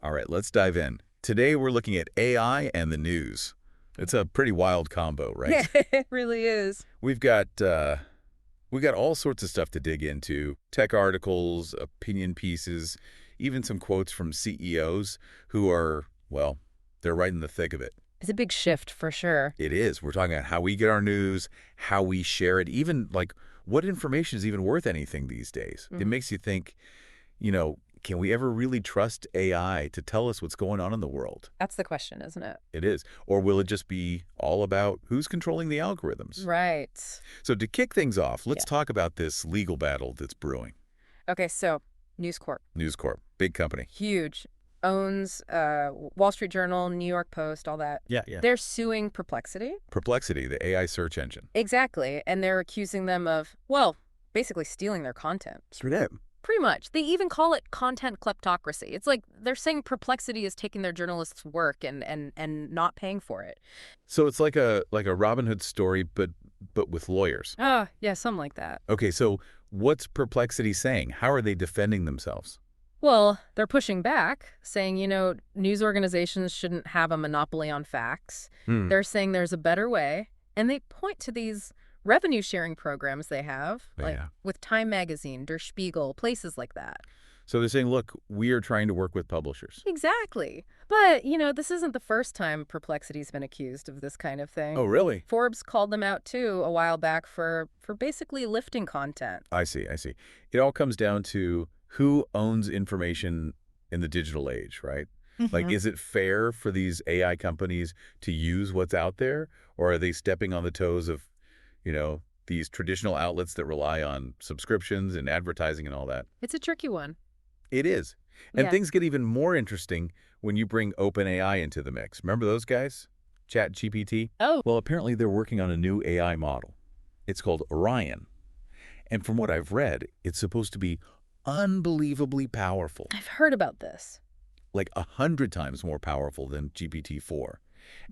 All right, let's dive in. Today we're looking at AI and the news. It's a pretty wild combo, Yeah, right? it really is. We've got uh, we've got all sorts of stuff to dig into: tech articles, opinion pieces, even some quotes from CEOs who are, well, they're right in the thick of it. It's a big shift for sure. It is. We're talking about how we get our news, how we share it, even like what information is even worth anything these days. It Mm. makes you think, you know, can we ever really trust AI to tell us what's going on in the world? That's the question, isn't it? It is. Or will it just be all about who's controlling the algorithms? Right. So to kick things off, let's Yeah. talk about this legal battle that's brewing. Okay, so News Corp, News Corp, big company. huge, owns Wall Street Journal, New York Post, all that. Yeah. They're suing Perplexity. Perplexity, the AI search engine. Exactly. And they're accusing them of, well, basically stealing their content. Straight up. Pretty much. They even call it content kleptocracy. It's like they're saying Perplexity is taking their journalists' work and not paying for it. So it's like a Robin Hood story, but with lawyers. Oh, yeah, something like that. Okay, so what's Perplexity saying? How are they defending themselves? Well, they're pushing back, saying, news organizations shouldn't have a monopoly on facts. Hmm. They're saying there's a better way, and they point to these revenue-sharing programs they have, like Yeah. with Time Magazine, Der Spiegel, places like that. So they're saying, look, we are trying to work with publishers. Exactly. But, this isn't the first time Perplexity's been accused of this kind of thing. Oh, really? Forbes called them out, too, a while back for basically lifting content. I see. It all comes down to who owns information in the digital age, right? Like, is it fair for these AI companies to use what's out there, or are they stepping on the toes of, these traditional outlets that rely on subscriptions and advertising and all that? It's a tricky one. It is. And Yeah. things get even more interesting when you bring OpenAI into the mix. Remember those guys? ChatGPT? Oh. Well, apparently they're working on a new AI model. It's called Orion. And from what I've read, it's supposed to be unbelievably powerful, I've heard about this. like 100 times more powerful than GPT-4.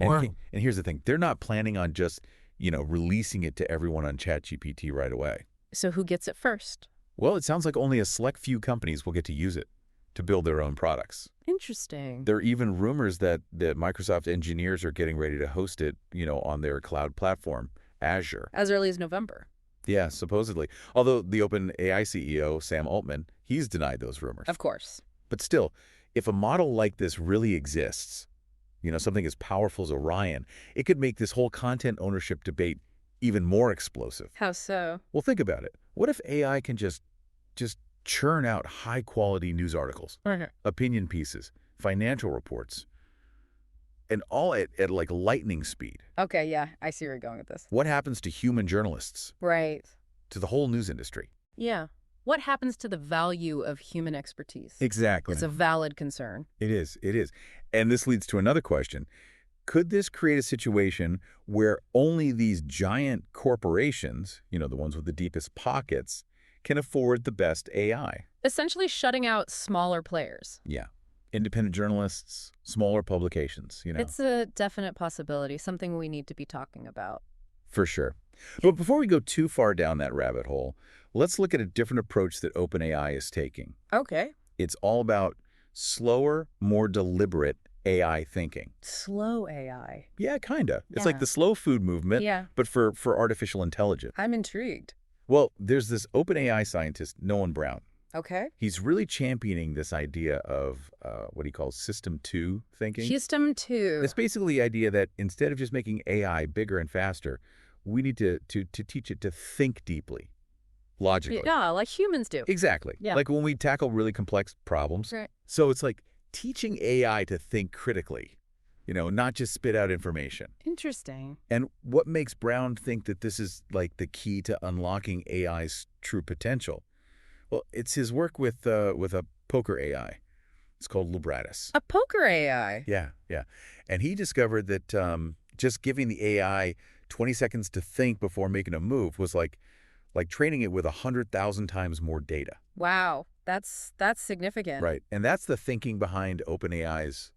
And, Wow. and here's the thing. They're not planning on just, releasing it to everyone on ChatGPT right away. So who gets it first? Well, it sounds like only a select few companies will get to use it to build their own products. Interesting. There are even rumors that Microsoft engineers are getting ready to host it, on their cloud platform, Azure. As early as November. Yeah, supposedly. Although the OpenAI CEO, Sam Altman, he's denied those rumors. Of course. But still, if a model like this really exists, something as powerful as Orion, it could make this whole content ownership debate even more explosive. How so? Well, think about it. What if AI can just churn out high-quality news articles, opinion pieces, financial reports, and all at like lightning speed? Okay, yeah, I see where you're going with this. What happens to human journalists, Right. to the whole news industry? Yeah. What happens to the value of human expertise? Exactly. It's a valid concern. It is. And this leads to another question. Could this create a situation where only these giant corporations, the ones with the deepest pockets, can afford the best AI? Essentially shutting out smaller players. Yeah. Independent journalists, smaller publications, It's a definite possibility, something we need to be talking about. For sure. But before we go too far down that rabbit hole, let's look at a different approach that OpenAI is taking. Okay. It's all about slower, more deliberate AI thinking. Slow AI. Yeah, kind of. It's Yeah. like the slow food movement, Yeah. but for artificial intelligence. I'm intrigued. Well, there's this OpenAI scientist, Nolan Brown. Okay. He's really championing this idea of what he calls System 2 thinking. System 2. It's basically the idea that instead of just making AI bigger and faster, we need to teach it to think deeply, logically. Yeah, like humans do. Exactly. Yeah. Like when we tackle really complex problems. Right. So it's like teaching AI to think critically, not just spit out information. Interesting. And what makes Brown think that this is like the key to unlocking AI's true potential? Well, it's his work with a poker AI. It's called Lubratus. A poker AI. Yeah. And he discovered that just giving the AI 20 seconds to think before making a move was like training it with 100,000 times more data. Wow. That's significant. Right. And that's the thinking behind OpenAI's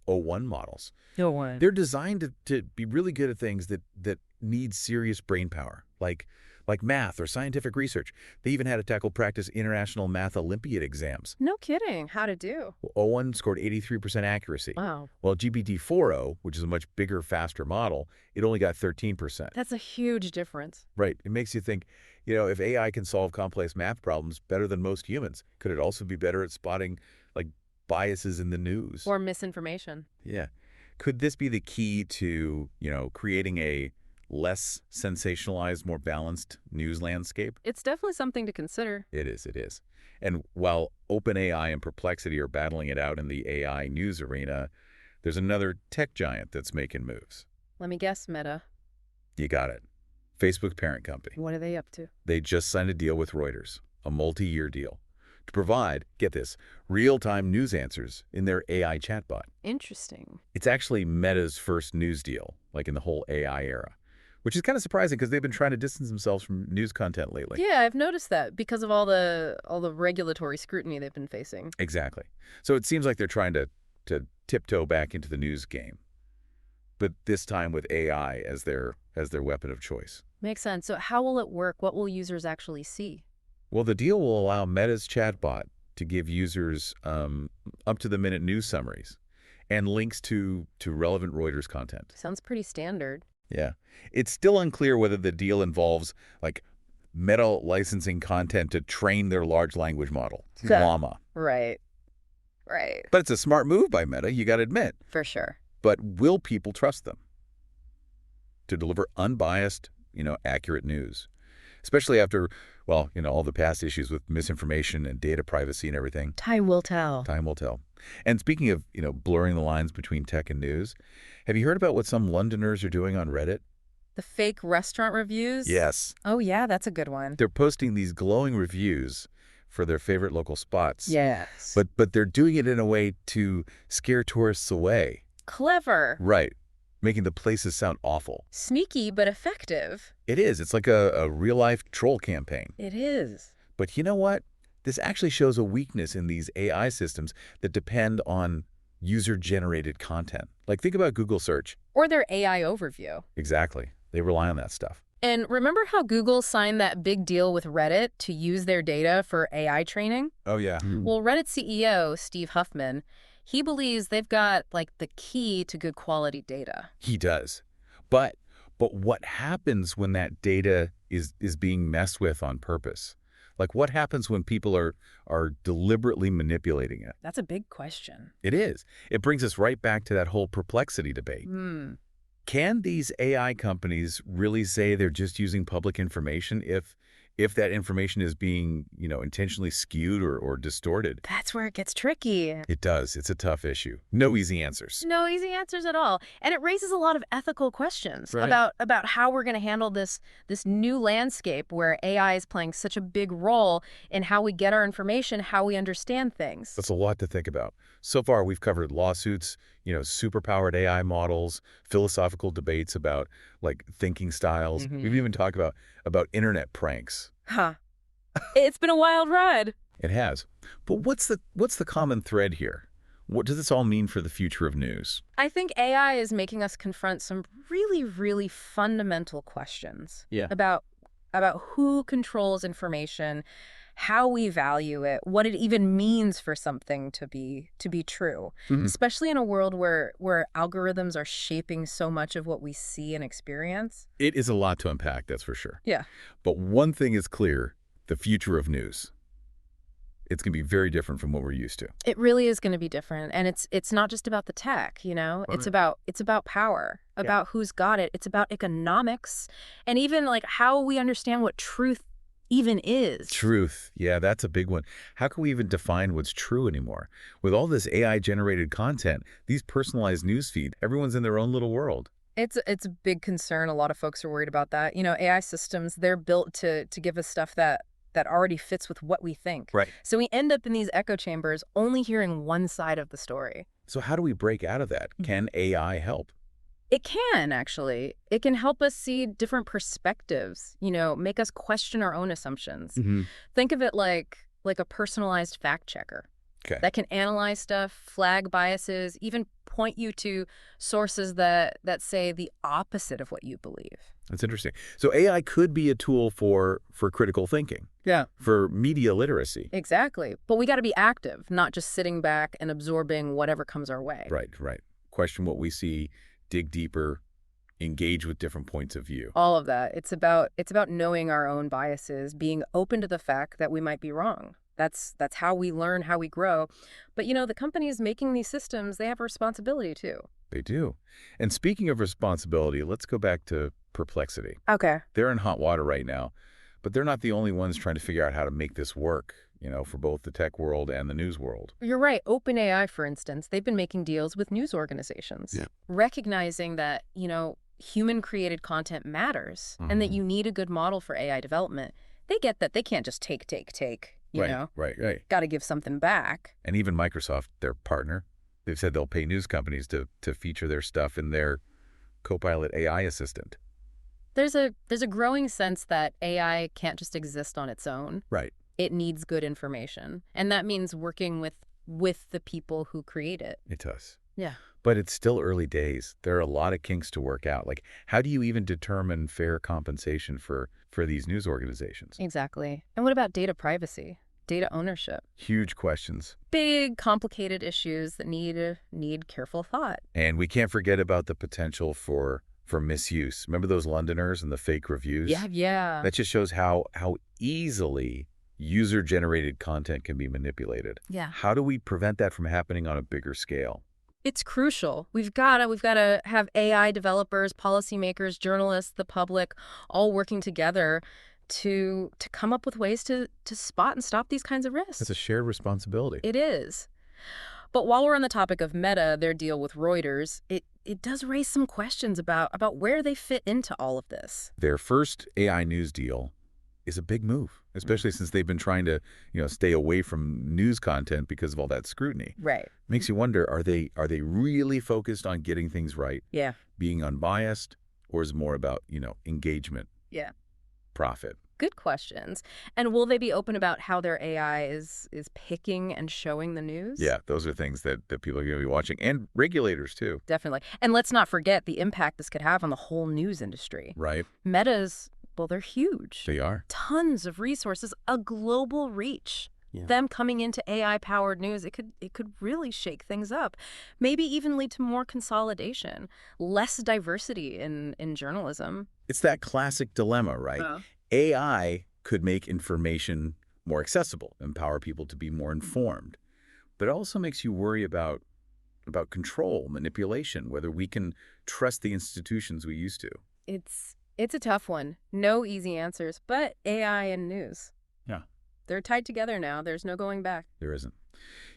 O1 models. No one. They're designed to be really good at things that need serious brain power, like like math or scientific research. They even had to tackle practice international math Olympiad exams. No kidding. How'd it do? Well, O1 scored 83% accuracy, Wow. while GPT-4o, which is a much bigger, faster model, it only got 13%. That's a huge difference. Right. It makes you think, if AI can solve complex math problems better than most humans, could it also be better at spotting, like, biases in the news? Or misinformation. Yeah. Could this be the key to, creating a less sensationalized, more balanced news landscape? It's definitely something to consider. It is, it is. And while OpenAI and Perplexity are battling it out in the AI news arena, there's another tech giant that's making moves. Let me guess, Meta. You got it. Facebook's parent company. What are they up to? They just signed a deal with Reuters, a multi-year deal, to provide, get this, real-time news answers in their AI chatbot. Interesting. It's actually Meta's first news deal, like in the whole AI era, which is kind of surprising because they've been trying to distance themselves from news content lately. Yeah, I've noticed that because of all the regulatory scrutiny they've been facing. Exactly. So it seems like they're trying to tiptoe back into the news game, but this time with AI as their weapon of choice. Makes sense. So how will it work? What will users actually see? Well, the deal will allow Meta's chatbot to give users up-to-the-minute news summaries and links to relevant Reuters content. Sounds pretty standard. Yeah. It's still unclear whether the deal involves, like, Meta licensing content to train their large language model, Llama. Right. Right. But it's a smart move by Meta, you got to admit. For sure. But will people trust them to deliver unbiased, accurate news? Especially after, well, all the past issues with misinformation and data privacy and everything. Time will tell. Time will tell. And speaking of, blurring the lines between tech and news, have you heard about what some Londoners are doing on Reddit? The fake restaurant reviews? Yes. Oh, yeah, that's a good one. They're posting these glowing reviews for their favorite local spots. Yes. But they're doing it in a way to scare tourists away. Clever. Right. Making the places sound awful. Sneaky, but effective. It is. It's like a real-life troll campaign. It is. But you know what? This actually shows a weakness in these AI systems that depend on user-generated content. Like, think about Google search. Or their AI overview. Exactly. They rely on that stuff. And remember how Google signed that big deal with Reddit to use their data for AI training? Oh, yeah. Well, Reddit CEO, Steve Huffman, he believes they've got, like, the key to good quality data. He does. But what happens when that data is being messed with on purpose? Like, what happens when people are deliberately manipulating it? That's a big question. It is. It brings us right back to that whole perplexity debate. Can these AI companies really say they're just using public information if that information is being, intentionally skewed or distorted? That's where it gets tricky. It does. It's a tough issue. No easy answers. No easy answers at all. And it raises a lot of ethical questions Right. about how we're going to handle this new landscape where AI is playing such a big role in how we get our information, how we understand things. That's a lot to think about. So far, we've covered lawsuits, superpowered AI models, philosophical debates about, like, thinking styles. We've even talked about internet pranks. Huh. It's been a wild ride. It has. But what's the common thread here? What does this all mean for the future of news? I think AI is making us confront some really, really fundamental questions about who controls information, how we value it, what it even means for something to be true, especially in a world where algorithms are shaping so much of what we see and experience. It is a lot to unpack, that's for sure. Yeah. But one thing is clear, the future of news. It's going to be very different from what we're used to. It really is going to be different, and it's not just about the tech, Right. It's about power, about who's got it. It's about economics, and even like how we understand what truth even is. Truth. Yeah, that's a big one. How can we even define what's true anymore? With all this AI-generated content, these personalized news feed, everyone's in their own little world. It's a big concern. A lot of folks are worried about that. AI systems, they're built to give us stuff that already fits with what we think. Right. So we end up in these echo chambers only hearing one side of the story. So how do we break out of that? Can AI help? It can, actually. It can help us see different perspectives, make us question our own assumptions. Think of it like a personalized fact checker. Okay. That can analyze stuff, flag biases, even point you to sources that say the opposite of what you believe. That's interesting. So AI could be a tool for critical thinking. Yeah. For media literacy. Exactly. But we got to be active, not just sitting back and absorbing whatever comes our way. Right, right. Question what we see, dig deeper, engage with different points of view. All of that. It's about knowing our own biases, being open to the fact that we might be wrong. That's how we learn, how we grow. But the companies making these systems, they have a responsibility too. They do. And speaking of responsibility, let's go back to Perplexity. Okay. They're in hot water right now, but they're not the only ones trying to figure out how to make this work, for both the tech world and the news world. You're right. OpenAI, for instance, they've been making deals with news organizations, recognizing that, human-created content matters and that you need a good model for AI development. They get that they can't just take, you know? Right. Got to give something back. And even Microsoft, their partner, they've said they'll pay news companies to feature their stuff in their Copilot AI assistant. There's a growing sense that AI can't just exist on its own. Right. It needs good information. And that means working with the people who create it. It does. Yeah. But it's still early days. There are a lot of kinks to work out. Like, how do you even determine fair compensation for these news organizations? Exactly. And what about data privacy? Data ownership? Huge questions. Big, complicated issues that need careful thought. And we can't forget about the potential for misuse. Remember those Londoners and the fake reviews? Yeah. That just shows how easily user-generated content can be manipulated. Yeah. How do we prevent that from happening on a bigger scale? It's crucial. We've got to have AI developers, policymakers, journalists, the public, all working together to come up with ways to spot and stop these kinds of risks. It's a shared responsibility. It is. But while we're on the topic of Meta, their deal with Reuters, it does raise some questions about where they fit into all of this. Their first AI news deal is a big move, especially since they've been trying to, stay away from news content because of all that scrutiny. Right. Makes you wonder, are they really focused on getting things right? Yeah. Being unbiased, or is it more about, engagement? Yeah. Profit? Good questions. And will they be open about how their AI is picking and showing the news? Yeah, those are things that people are going to be watching, and regulators too. Definitely. And let's not forget the impact this could have on the whole news industry. Right. Meta's, well, they're huge. They are. Tons of resources, a global reach. Yeah. Them coming into AI-powered news, it could really shake things up. Maybe even lead to more consolidation, less diversity in journalism. It's that classic dilemma, right? AI could make information more accessible, empower people to be more informed. But it also makes you worry about control, manipulation, whether we can trust the institutions we used to. It's a tough one. No easy answers, but AI and news. Yeah. They're tied together now. There's no going back. There isn't.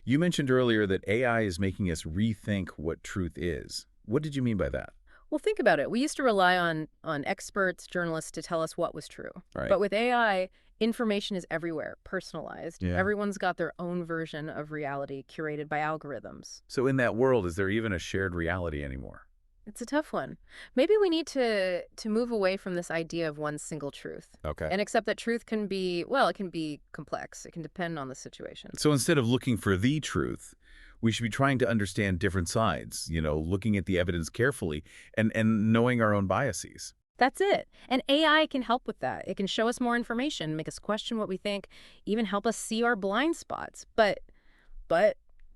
You mentioned earlier that AI is making us rethink what truth is. What did you mean by that? Well, think about it. We used to rely on experts, journalists to tell us what was true. Right. But with AI, information is everywhere, personalized. Yeah. Everyone's got their own version of reality curated by algorithms. So in that world, is there even a shared reality anymore? It's a tough one. Maybe we need to move away from this idea of one single truth. Okay. And accept that truth can be, well, it can be complex. It can depend on the situation. So instead of looking for the truth, we should be trying to understand different sides, looking at the evidence carefully and knowing our own biases. That's it. And AI can help with that. It can show us more information, make us question what we think, even help us see our blind spots. But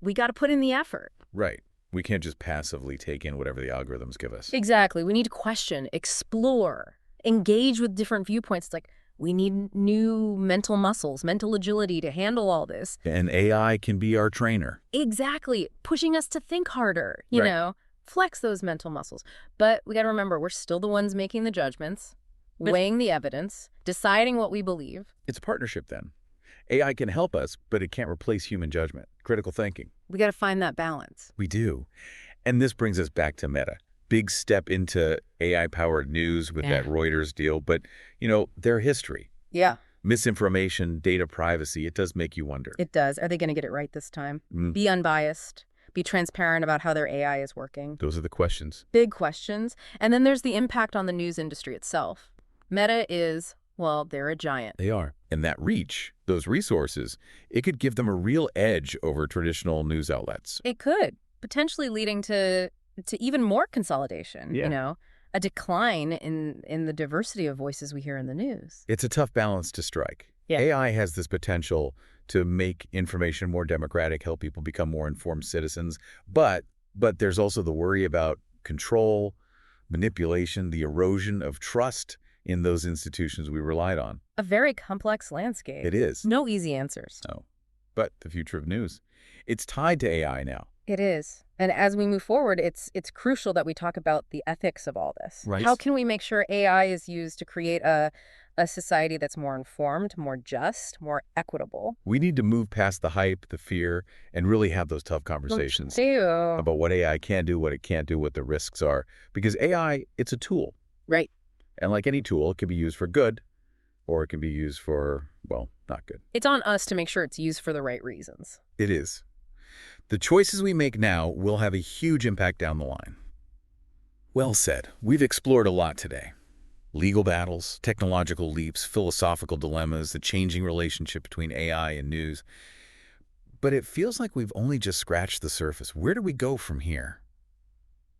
we got to put in the effort. Right. We can't just passively take in whatever the algorithms give us. Exactly. We need to question, explore, engage with different viewpoints. It's like we need new mental muscles, mental agility to handle all this. And AI can be our trainer. Exactly. Pushing us to think harder, you know, flex those mental muscles. But we got to remember, we're still the ones making the judgments, weighing the evidence, deciding what we believe. It's a partnership then. AI can help us, but it can't replace human judgment, critical thinking. We got to find that balance. We do. And this brings us back to Meta. Big step into AI-powered news with that Reuters deal, but, their history. Yeah. Misinformation, data privacy, it does make you wonder. It does. Are they going to get it right this time? Be unbiased. Be transparent about how their AI is working. Those are the questions. Big questions. And then there's the impact on the news industry itself. Meta is, well, they're a giant. They are. And that reach, those resources, it could give them a real edge over traditional news outlets. It could, potentially leading to even more consolidation, a decline in the diversity of voices we hear in the news. It's a tough balance to strike. Yeah. AI has this potential to make information more democratic, help people become more informed citizens, but there's also the worry about control, manipulation, the erosion of trust in those institutions we relied on. A very complex landscape. It is. No easy answers. No. But the future of news, it's tied to AI now. It is. And as we move forward, it's crucial that we talk about the ethics of all this. Right. How can we make sure AI is used to create a society that's more informed, more just, more equitable? We need to move past the hype, the fear, and really have those tough conversations about what AI can do, what it can't do, what the risks are. Because AI, it's a tool. Right. And like any tool, it can be used for good, or it can be used for, well, not good. It's on us to make sure it's used for the right reasons. It is. The choices we make now will have a huge impact down the line. Well said. We've explored a lot today. Legal battles, technological leaps, philosophical dilemmas, the changing relationship between AI and news. But it feels like we've only just scratched the surface. Where do we go from here?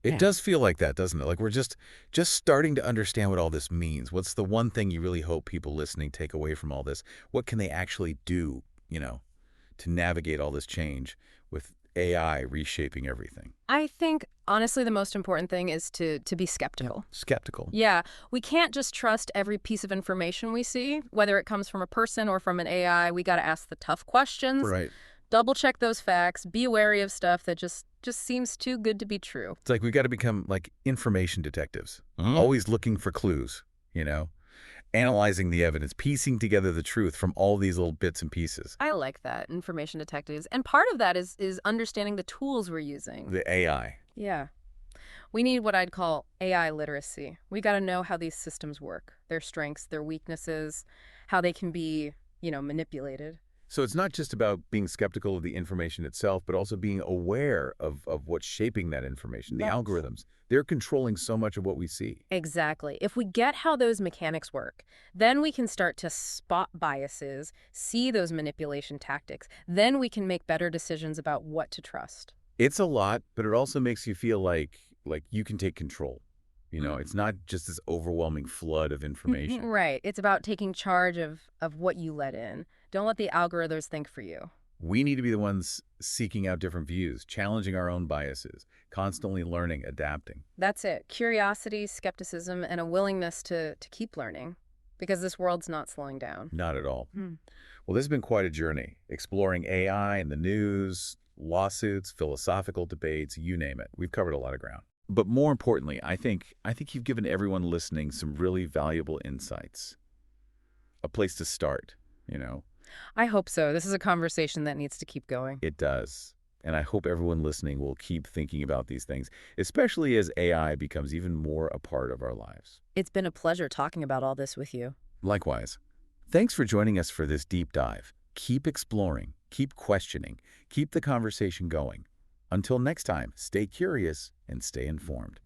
It does feel like that, doesn't it? Like we're just starting to understand what all this means. What's the one thing you really hope people listening take away from all this? What can they actually do, to navigate all this change with AI reshaping everything? I think, honestly, the most important thing is to be skeptical. Skeptical. Yeah. We can't just trust every piece of information we see, whether it comes from a person or from an AI. We got to ask the tough questions. Right. Double check those facts. Be wary of stuff that just seems too good to be true. It's like we've got to become like information detectives, always looking for clues, analyzing the evidence, piecing together the truth from all these little bits and pieces. I like that, information detectives. And part of that is understanding the tools we're using. The AI. Yeah. We need what I'd call AI literacy. We got to know how these systems work, their strengths, their weaknesses, how they can be, manipulated. So it's not just about being skeptical of the information itself, but also being aware of what's shaping that information, the algorithms. They're controlling so much of what we see. Exactly. If we get how those mechanics work, then we can start to spot biases, see those manipulation tactics. Then we can make better decisions about what to trust. It's a lot, but it also makes you feel like you can take control. It's not just this overwhelming flood of information. Right. It's about taking charge of what you let in. Don't let the algorithms think for you. We need to be the ones seeking out different views, challenging our own biases, constantly learning, adapting. That's it. Curiosity, skepticism, and a willingness to keep learning, because this world's not slowing down. Not at all. Well, this has been quite a journey, exploring AI and the news, lawsuits, philosophical debates, you name it. We've covered a lot of ground. But more importantly, I think you've given everyone listening some really valuable insights. A place to start, I hope so. This is a conversation that needs to keep going. It does. And I hope everyone listening will keep thinking about these things, especially as AI becomes even more a part of our lives. It's been a pleasure talking about all this with you. Likewise. Thanks for joining us for this deep dive. Keep exploring, keep questioning, keep the conversation going. Until next time, stay curious and stay informed.